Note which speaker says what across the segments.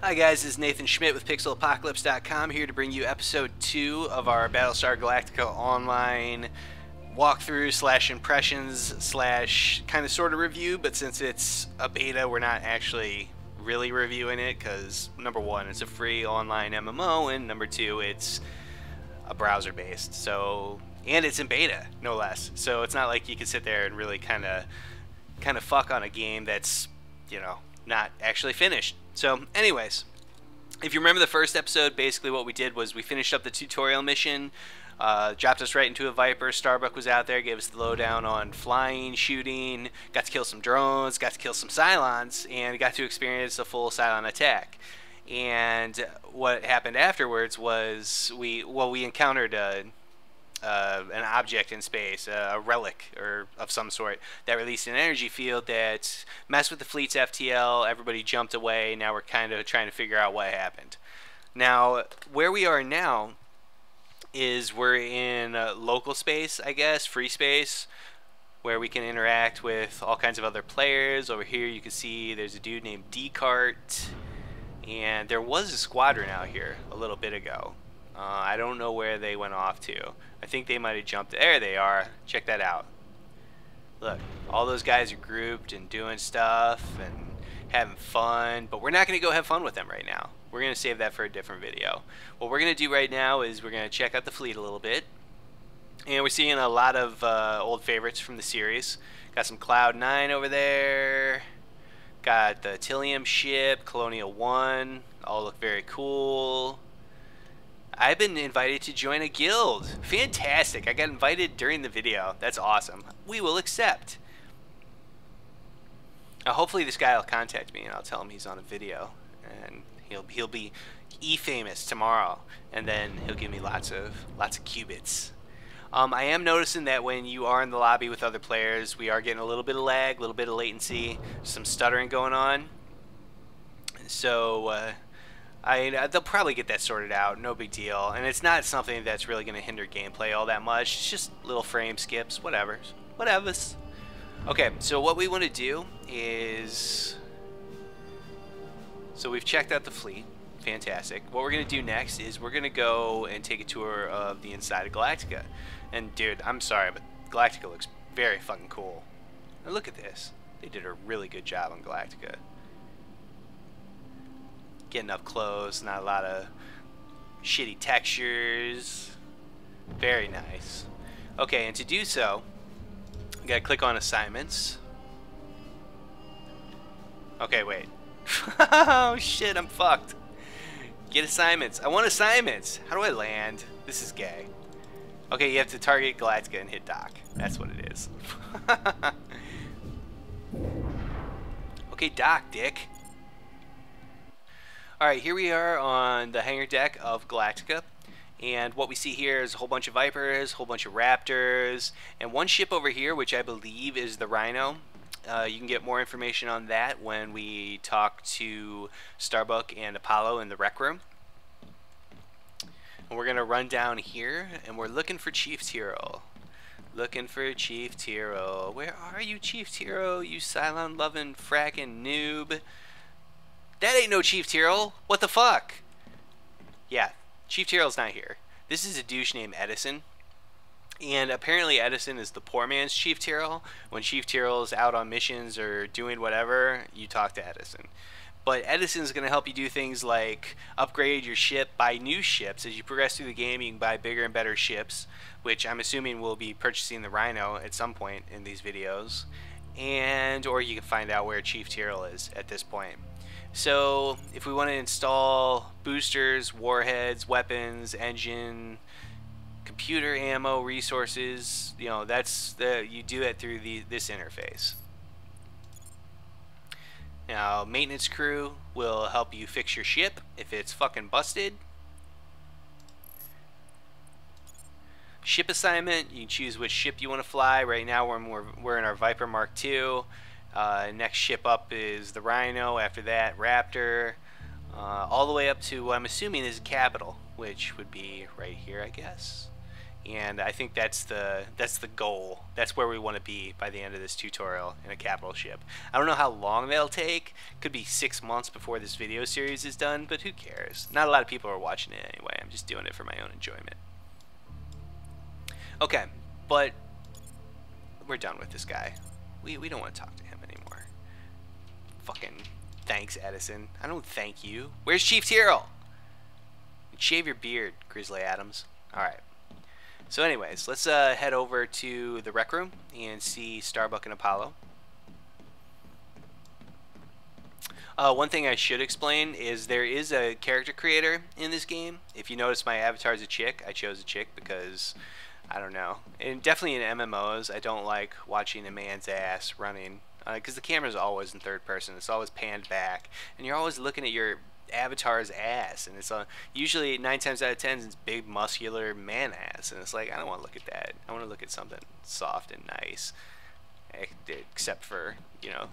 Speaker 1: Hi guys, this is Nathan Schmidt with PixelApocalypse.com here to bring you episode 2 of our Battlestar Galactica online walkthrough slash impressions slash kind of sort of review, but since it's a beta we're not actually really reviewing it because number one, it's a free online MMO, and number two, it's a browser based, and it's in beta no less, so it's not like you can sit there and really kind of fuck on a game that's, you know, not actually finished. So anyways, if you remember the first episode, basically what we did was we finished up the tutorial mission, dropped us right into a Viper. Starbuck was out there, gave us the lowdown on flying, shooting, got to kill some drones, got to kill some Cylons, and got to experience a full Cylon attack. And what happened afterwards was we encountered an object in space, a relic or of some sort, that released an energy field that messed with the fleet's FTL. Everybody jumped away. Now we're kind of trying to figure out what happened. Now, where we are now is we're in local space, I guess, free space, where we can interact with all kinds of other players. Over here you can see there's a dude named Descartes, and there was a squadron out here a little bit ago. I don't know where they went off to. I think they might have jumped. There they are. Check that out. Look, all those guys are grouped and doing stuff and having fun, but we're not going to go have fun with them right now. We're going to save that for a different video. What we're going to do right now is we're going to check out the fleet a little bit, and we're seeing a lot of old favorites from the series. Got some Cloud9 over there. Got the Tillium ship, Colonial 1. All look very cool. I've been invited to join a guild. Fantastic. I got invited during the video. That's awesome. We will accept. Hopefully this guy will contact me and I'll tell him he's on a video, and he'll be e-famous tomorrow, and then he'll give me lots of qubits. I am noticing that when you are in the lobby with other players, we are getting a little bit of lag, a little bit of latency, some stuttering going on. So they'll probably get that sorted out, no big deal, and it's not something that's really going to hinder gameplay all that much. It's just little frame skips, whatevers. Okay, so what we want to do is, so we've checked out the fleet, fantastic. What we're going to do next is we're going to go and take a tour of the inside of Galactica. And dude, I'm sorry, but Galactica looks very fucking cool. Now look at this. They did a really good job on Galactica. Getting up close, not a lot of shitty textures. Very nice. Okay, and to do so, you gotta click on assignments. Okay, wait. Oh shit, I'm fucked. Get assignments. I want assignments. How do I land? This is gay. Okay, you have to target Galactica and hit dock. That's what it is. Okay, dock, dick. Alright, here we are on the hangar deck of Galactica, and what we see here is a whole bunch of Vipers, a whole bunch of Raptors, and one ship over here, which I believe is the Rhino. You can get more information on that when we talk to Starbuck and Apollo in the rec room. And we're going to run down here, and we're looking for Chief Tyrrell. Looking for Chief Tyrrell. Where are you, Chief Tyrrell, you Cylon-loving frackin' noob? That ain't no Chief Tyrrell. What the fuck? Yeah, Chief Tyrrell's not here. This is a douche named Edison. And apparently Edison is the poor man's Chief Tyrrell. When Chief Tyrrell's out on missions or doing whatever, you talk to Edison. But Edison's going to help you do things like upgrade your ship, buy new ships. As you progress through the game, you can buy bigger and better ships, which I'm assuming we'll be purchasing the Rhino at some point in these videos. Or you can find out where Chief Tyrrell is at this point. So if we want to install boosters, warheads, weapons, engine, computer ammo, resources, you know, you do that through this interface. Now, maintenance crew will help you fix your ship if it's fucking busted. Ship assignment, you can choose which ship you want to fly. Right now we're in our Viper Mark II. Next ship up is the Rhino, after that Raptor, all the way up to what I'm assuming is Capital, which would be right here, I guess. And I think that's the goal. That's where we want to be by the end of this tutorial in a capital ship. I don't know how long that'll take. Could be 6 months before this video series is done, but who cares? Not a lot of people are watching it anyway. I'm just doing it for my own enjoyment. Okay, but we're done with this guy. We don't want to talk to him anymore. Fucking thanks, Edison. I don't thank you. Where's Chief Tyrrell? Shave your beard, Grizzly Adams. Alright. So anyways, let's head over to the rec room and see Starbuck and Apollo. One thing I should explain is there is a character creator in this game. If you notice, my avatar is a chick. I chose a chick because, I don't know. And definitely in MMOs, I don't like watching a man's ass running. Because the camera's always in third person. It's always panned back. And you're always looking at your avatar's ass, and it's usually 9 times out of 10 it's big muscular man ass, and it's like, I don't want to look at that. I want to look at something soft and nice, except for, you know,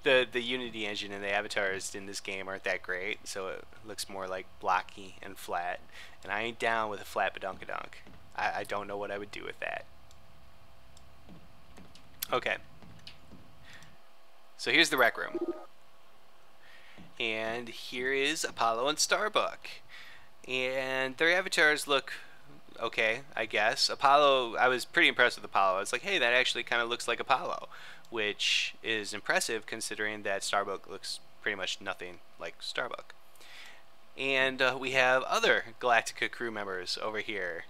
Speaker 1: the Unity engine and the avatars in this game aren't that great, so it looks more like blocky and flat, and I ain't down with a flat badunkadunk. I don't know what I would do with that. Okay, so here's the rec room. And here is Apollo and Starbuck. And their avatars look okay, I guess. Apollo, I was pretty impressed with Apollo. I was like, hey, that actually kind of looks like Apollo, which is impressive considering that Starbuck looks pretty much nothing like Starbuck. And we have other Galactica crew members over here.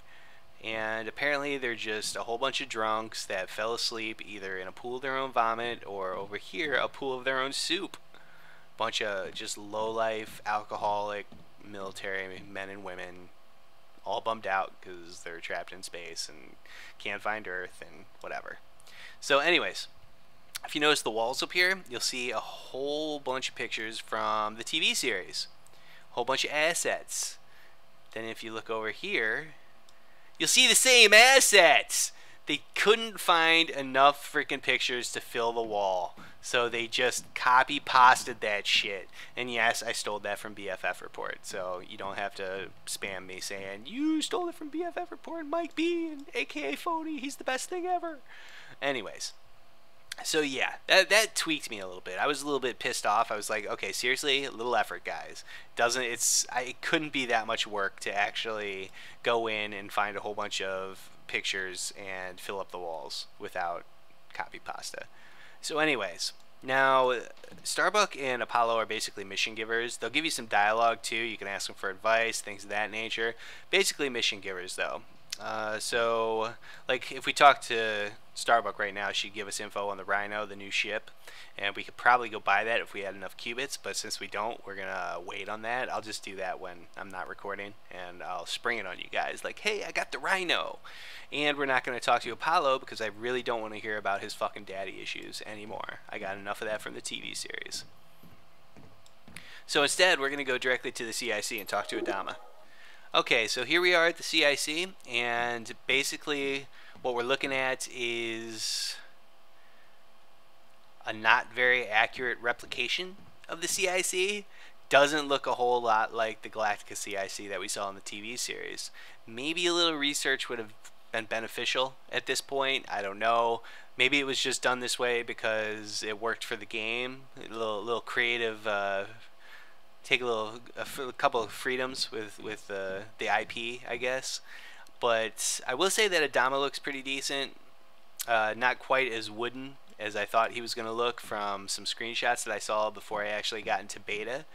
Speaker 1: And apparently they're just a whole bunch of drunks that fell asleep either in a pool of their own vomit or over here, a pool of their own soup. Bunch of just low-life, alcoholic, military men and women, all bummed out because they're trapped in space and can't find Earth and whatever. So anyways, if you notice the walls up here, you'll see a whole bunch of pictures from the TV series. A whole bunch of assets. Then if you look over here, you'll see the same assets! They couldn't find enough freaking pictures to fill the wall, so they just copy-pasted that shit. And yes, I stole that from BFF Report, so you don't have to spam me saying, you stole it from BFF Report, Mike B, and aka Phony, he's the best thing ever. Anyways, so yeah, that tweaked me a little bit. I was a little bit pissed off. I was like, okay, seriously, a little effort, guys. It couldn't be that much work to actually go in and find a whole bunch of pictures and fill up the walls without copy pasta. So anyways, now Starbuck and Apollo are basically mission givers. They'll give you some dialogue too. You can ask them for advice, things of that nature. Basically mission givers though. So like if we talk to Starbuck right now, she'd give us info on the Rhino, the new ship, and we could probably go buy that if we had enough qubits, but since we don't, we're gonna wait on that. I'll just do that when I'm not recording, and I'll spring it on you guys like, hey, I got the Rhino. And we're not gonna talk to Apollo because I really don't want to hear about his fucking daddy issues anymore. I got enough of that from the TV series. So instead, we're gonna go directly to the CIC and talk to Adama. Okay, so here we are at the CIC, and basically what we're looking at is a not very accurate replication of the CIC. Doesn't look a whole lot like the Galactica CIC that we saw in the TV series. Maybe a little research would have been beneficial at this point. I don't know. Maybe it was just done this way because it worked for the game. A little creative. Take a couple of freedoms with the IP, I guess. But I will say that Adama looks pretty decent. Not quite as wooden as I thought he was going to look from some screenshots that I saw before I actually got into beta.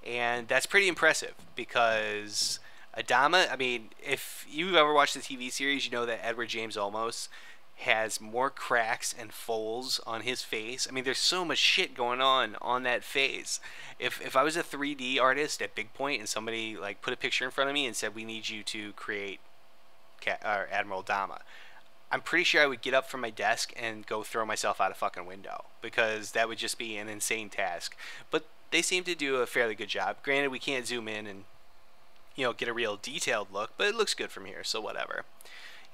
Speaker 1: And that's pretty impressive because Adama, I mean, if you've ever watched the TV series, you know that Edward James Olmos has more cracks and folds on his face. I mean, there's so much shit going on that face. If I was a 3D artist at Big Point and somebody like put a picture in front of me and said, we need you to create Admiral Adama, I'm pretty sure I would get up from my desk and go throw myself out a fucking window because that would just be an insane task. But they seem to do a fairly good job. Granted, we can't zoom in and, you know, get a real detailed look, but it looks good from here, so whatever.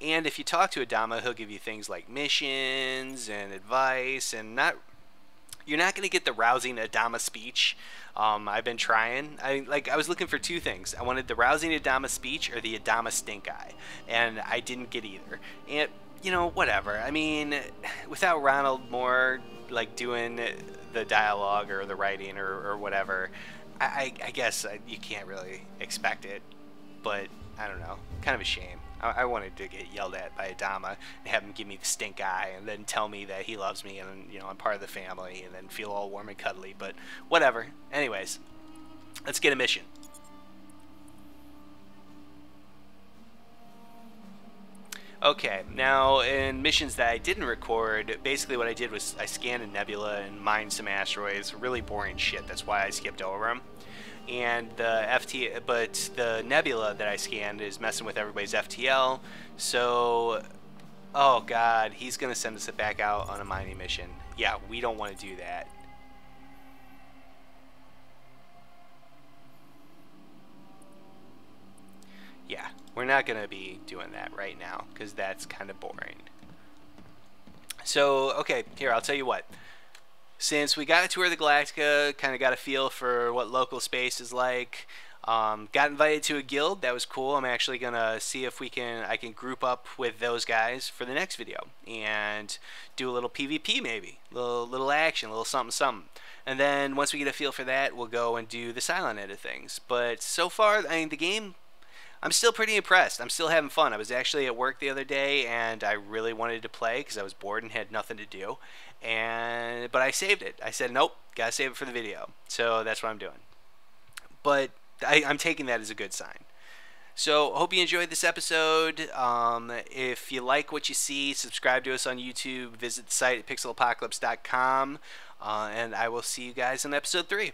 Speaker 1: And if you talk to Adama, he'll give you things like missions and advice, and not You're not going to get the rousing Adama speech. I've been trying. I was looking for two things. I wanted the rousing Adama speech or the Adama stink eye, and I didn't get either. And whatever. I mean, without Ronald Moore like doing the dialogue or the writing or whatever, I guess you can't really expect it. But I don't know. Kind of a shame. I wanted to get yelled at by Adama and have him give me the stink eye and then tell me that he loves me and I'm part of the family and then feel all warm and cuddly. But whatever. Anyways, let's get a mission. Okay, now in missions that I didn't record, basically what I did was I scanned a nebula and mined some asteroids. Really boring shit. That's why I skipped over them. And but the nebula that I scanned is messing with everybody's FTL. So, oh god, he's gonna send us back out on a mining mission. Yeah, we don't want to do that. Yeah, we're not gonna be doing that right now because that's kind of boring. So, okay, here, I'll tell you what. Since we got a tour of the Galactica, kind of got a feel for what local space is like, got invited to a guild. That was cool. I'm actually gonna see if I can group up with those guys for the next video and do a little PvP, maybe little action, a little something something. And then once we get a feel for that, we'll go and do the silent edit things. But so far, I mean, the game, I'm still pretty impressed. I'm still having fun. I was actually at work the other day, and I really wanted to play because I was bored and had nothing to do. But I saved it. I said, nope, gotta save it for the video. So that's what I'm doing. But I'm taking that as a good sign. So hope you enjoyed this episode. If you like what you see, subscribe to us on YouTube. Visit the site at pixelapocalypse.com. And I will see you guys in episode 3.